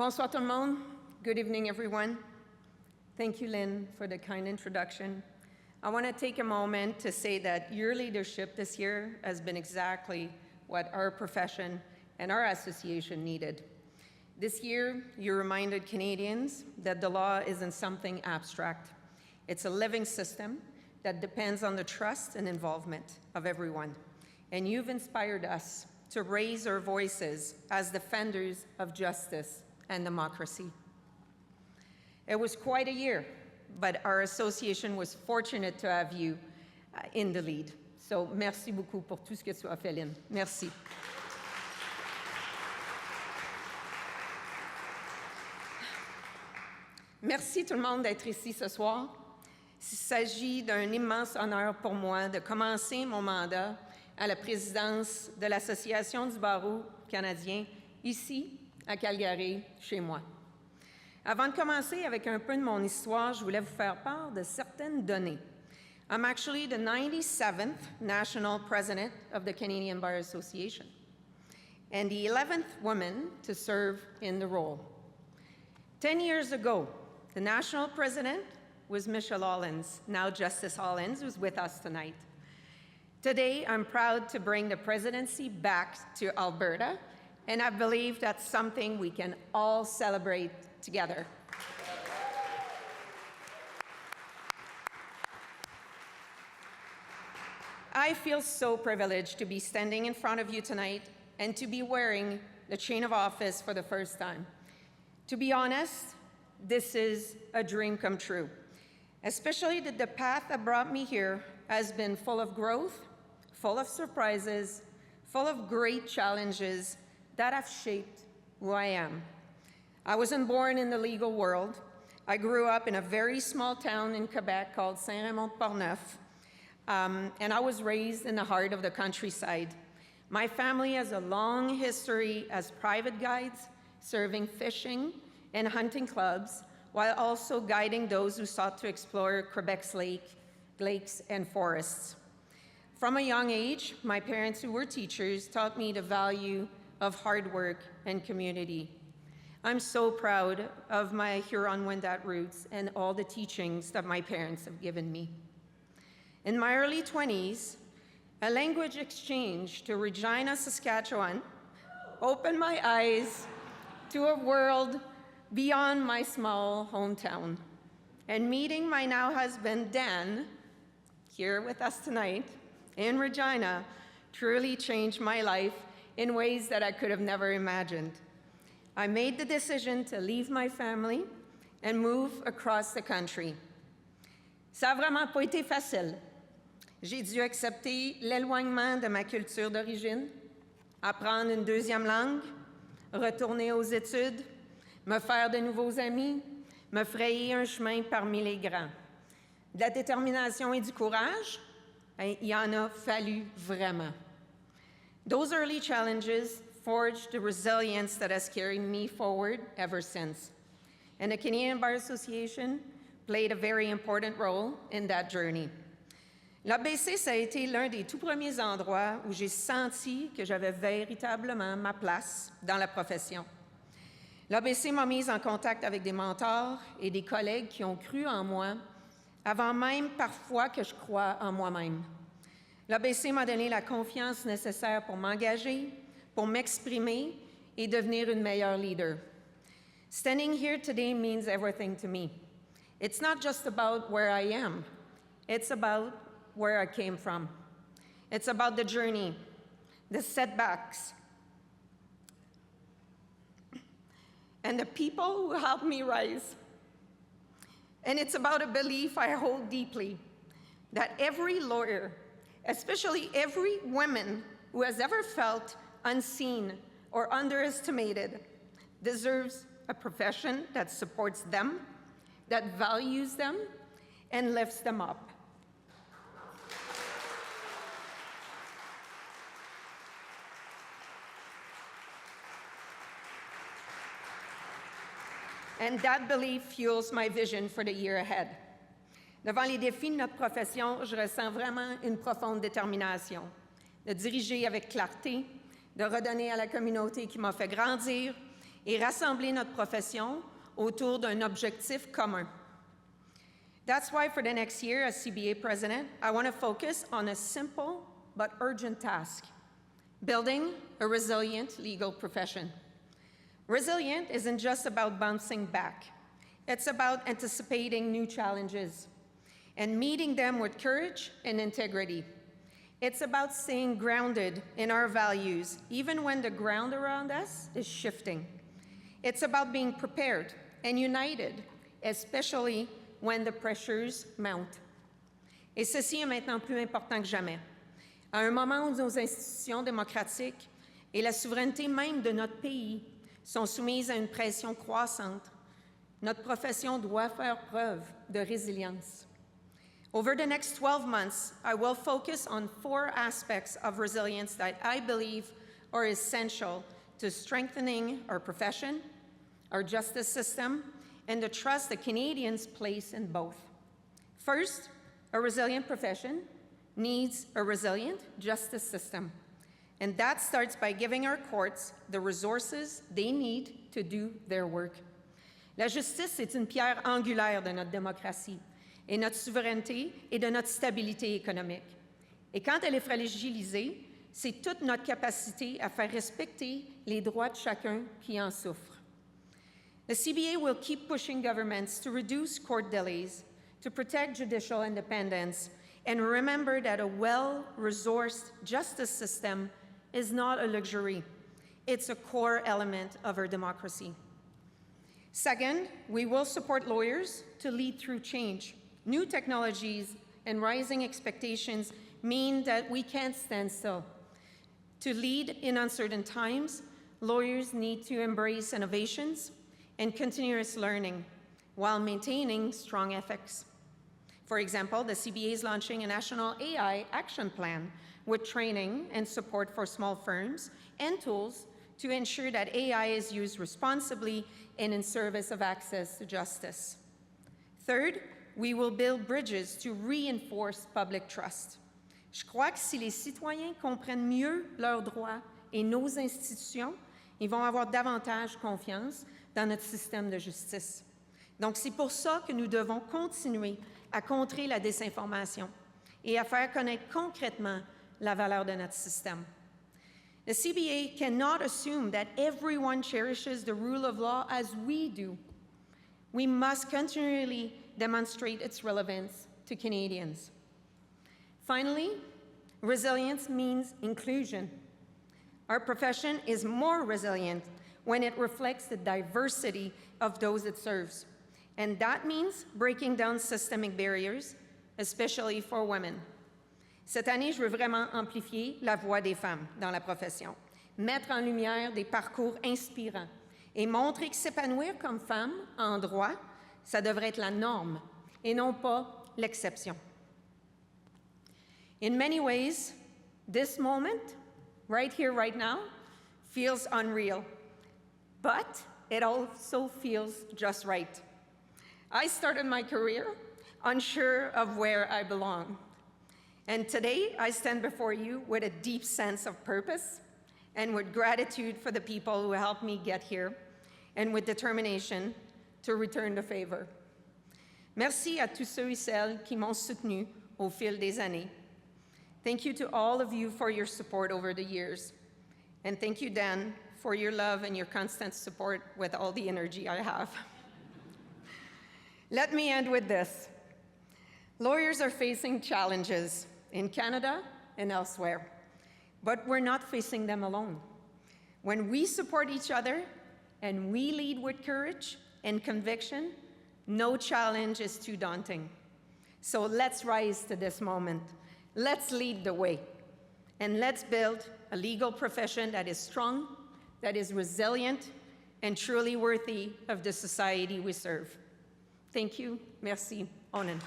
Bonsoir tout le monde. Good evening, everyone. Thank you, Lynn, for the kind introduction. I want to take a moment to say that your leadership this year has been exactly what our profession and our association needed. This year, you reminded Canadians that the law isn't something abstract. It's a living system that depends on the trust and involvement of everyone. And you've inspired us to raise our voices as defenders of justice and democracy. It was quite a year, but our association was fortunate to have you in the lead. So merci beaucoup pour tout ce que tu as fait, Lynn. Merci. Merci tout le monde d'être ici ce soir. Il s'agit d'un immense honneur pour moi de commencer mon mandat à la présidence de l'Association du barreau canadien, ici, à Calgary, chez moi. Avant de commencer avec un peu de mon histoire, je voulais vous faire part de certaines données. I'm actually the 97th National President of the Canadian Bar Association and the 11th woman to serve in the role. 10 years ago, the National President was Michelle Hollins, now Justice Hollins, who's with us tonight. Today, I'm proud to bring the presidency back to Alberta, and I believe that's something we can all celebrate together. I feel so privileged to be standing in front of you tonight and to be wearing the chain of office for the first time. To be honest, this is a dream come true, especially that the path that brought me here has been full of growth, full of surprises, full of great challenges that have shaped who I am. I wasn't born in the legal world. I grew up in a very small town in Quebec called Saint-Raymond-de-Portneuf, and I was raised in the heart of the countryside. My family has a long history as private guides, serving fishing and hunting clubs, while also guiding those who sought to explore Quebec's lakes and forests. From a young age, my parents, who were teachers, taught me the value of hard work and community. I'm so proud of my Huron-Wendat roots and all the teachings that my parents have given me. In my early 20s, a language exchange to Regina, Saskatchewan, opened my eyes to a world beyond my small hometown. And meeting my now husband, Dan, here with us tonight, in Regina, truly changed my life in ways that I could have never imagined. I made the decision to leave my family and move across the country. Ça n'a vraiment pas été facile. J'ai dû accepter l'éloignement de ma culture d'origine, apprendre une deuxième langue, retourner aux études, me faire de nouveaux amis, me frayer un chemin parmi les grands. De la détermination et du courage, il y en a fallu vraiment. Those early challenges forged the resilience that has carried me forward ever since. And the Canadian Bar Association played a very important role in that journey. L'ABC, ça a été l'un des tout premiers endroits où j'ai senti que j'avais véritablement ma place dans la profession. L'ABC m'a mise en contact avec des mentors et des collègues qui ont cru en moi avant même parfois que je croie en moi-même. L'ABC m'a donné la confiance nécessaire pour m'engager, pour m'exprimer et devenir une meilleure leader. Standing here today means everything to me. It's not just about where I am. It's about where I came from. It's about the journey, the setbacks, and the people who helped me rise. And it's about a belief I hold deeply, that every lawyer, especially every woman who has ever felt unseen or underestimated, deserves a profession that supports them, that values them, and lifts them up. And that belief fuels my vision for the year ahead. Devant les défis de notre profession, je ressens vraiment une profonde détermination de diriger avec clarté, de redonner à la communauté qui m'a fait grandir et rassembler notre profession autour d'un objectif commun. That's why for the next year as CBA President, I want to focus on a simple but urgent task, building a resilient legal profession. Resilient isn't just about bouncing back. It's about anticipating new challenges and meeting them with courage and integrity. It's about staying grounded in our values, even when the ground around us is shifting. It's about being prepared and united, especially when the pressures mount. Et ceci est maintenant plus important que jamais. À un moment où nos institutions démocratiques et la souveraineté même de notre pays sont soumises à une pression croissante, notre profession doit faire preuve de résilience. Over the next 12 months, I will focus on 4 aspects of resilience that I believe are essential to strengthening our profession, our justice system, and the trust that Canadians place in both. First, a resilient profession needs a resilient justice system, and that starts by giving our courts the resources they need to do their work. La justice est une pierre angulaire de notre démocratie et notre souveraineté et de notre stabilité économique. Et quand elle est fragilisée, c'est toute notre capacité à faire respecter les droits de chacun qui en souffre. The CBA will keep pushing governments to reduce court delays, to protect judicial independence, and remember that a well-resourced justice system is not a luxury. It's a core element of our democracy. Second, we will support lawyers to lead through change. New technologies and rising expectations mean that we can't stand still. To lead in uncertain times, lawyers need to embrace innovations and continuous learning while maintaining strong ethics. For example, the CBA is launching a national AI action plan with training and support for small firms and tools to ensure that AI is used responsibly and in service of access to justice. Third, we will build bridges to reinforce public trust. Je crois que si les citoyens comprennent mieux leurs droits et nos institutions, ils vont avoir davantage confiance dans notre système de justice. Donc, c'est pour ça que nous devons continuer à contrer la désinformation et à faire connaître concrètement la valeur de notre système. The CBA cannot assume that everyone cherishes the rule of law as we do. We must continually demonstrate its relevance to Canadians. Finally, resilience means inclusion. Our profession is more resilient when it reflects the diversity of those it serves. And that means breaking down systemic barriers, especially for women. Cette année, je veux vraiment amplifier la voix des femmes dans la profession, mettre en lumière des parcours inspirants et montrer que s'épanouir comme femme en droit, ça devrait être la norme et non pas l'exception. In many ways, this moment, right here, right now, feels unreal, but it also feels just right. I started my career unsure of where I belong. And today, I stand before you with a deep sense of purpose and with gratitude for the people who helped me get here and with determination to return the favor. Merci à tous ceux et celles qui m'ont soutenu au fil des années. Thank you to all of you for your support over the years. And thank you, Dan, for your love and your constant support with all the energy I have. Let me end with this. Lawyers are facing challenges in Canada and elsewhere, but we're not facing them alone. When we support each other and we lead with courage and conviction, no challenge is too daunting. So let's rise to this moment. Let's lead the way, and let's build a legal profession that is strong, that is resilient, and truly worthy of the society we serve. Thank you. Merci. Onen.